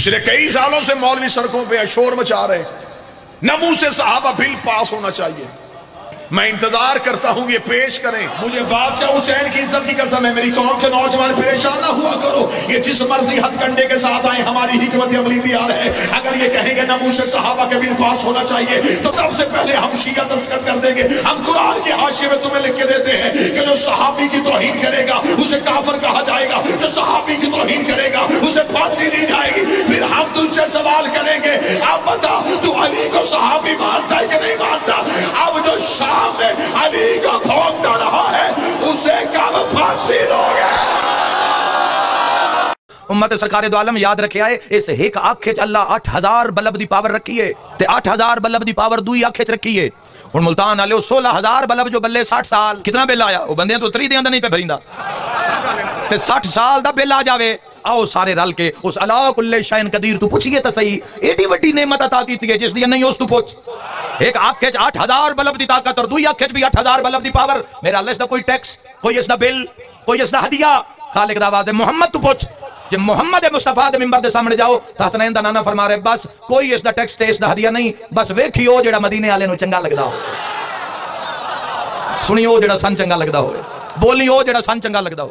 پچھلے کئی سالوں سے مولوی سڑکوں پہ شور مچا رہے، نمو سے صحابہ بل پاس ہونا چاہیے۔ میں انتظار کرتا ہوں یہ پیش کریں۔ مجھے بادشاہ حسین کی عزت کی قسم ہے، میری قوم کے نوجوان پریشان نہ ہوا کرو، یہ جس مرضی ہتھ کنڈے کے ساتھ آئیں ہماری حکمت عملی تیار ہے۔ اگر یہ کہیں گے نمو سے صحابہ کے بل پاس ہونا چاہیے تو سب سے پہلے ہم شیعہ دستخط کر دیں گے۔ ہم قرآن کے حاشیے میں تمہیں لکھ کے دیتے ہیں کہ جو صحابی کی توہین کرے گا اسے کافر کہا جائے گا، جو صحابی کی توہین کرے گا اسے پھانسی دی جائے گی۔ پھر ہم تجھ سے سوال کریں گے، اب بتا تو علی کو صحابی مانتا ہے کہ نہیں مانتا؟ اب جو شام میں علی کا بھونکتا رہا ہے اسے کب پھانسی دو گے؟ امت سرکار دو عالم یاد رکھے آئے، اس ایک آنکھیں اللہ 8000 بلب دی پاور رکھی ہے تے 8000 بلب دی پاور دوئی آنکھیں رکھی ہے۔ اور ملتان آلے 16000 بلب جو بلے 60 سال کتنا بل آیا؟ وہ بندیاں تو 3 دیاں دا نہیں پہ بھریندا تے 60 سال دا بل آ جاوے۔ آؤ سارے رل کے اس علا کل شین قدیر تو پوچھئے تا صحیح، ایڈی وڈی نعمت عطا کیتی ہے جس دی نہیں اس تو پوچھ۔ ایک آنکھیں 8000 بلب دی طاقت اور دوئی آنکھیں بھی 8000 بلب دی پاور۔ میرا اللہ اس دا کوئی ٹیکس، کوئی اس دا بل، کوئی اس دا ہدیہ۔ خالق دا آواز ہے محمد تو پوچھ، جب محمد مصطفیٰ دے منبر دے سامنے جاؤ تا حسنین دا نانا فرما رہے بس کوئی اس دا ٹیکس تے اس دا ہدیہ نہیں، بس ویکھیو جڑا مدینے والے نو چنگا لگدا ہو، سنیو جڑا سن چنگا لگدا ہو، بولیو جڑا سن چنگا لگدا ہو۔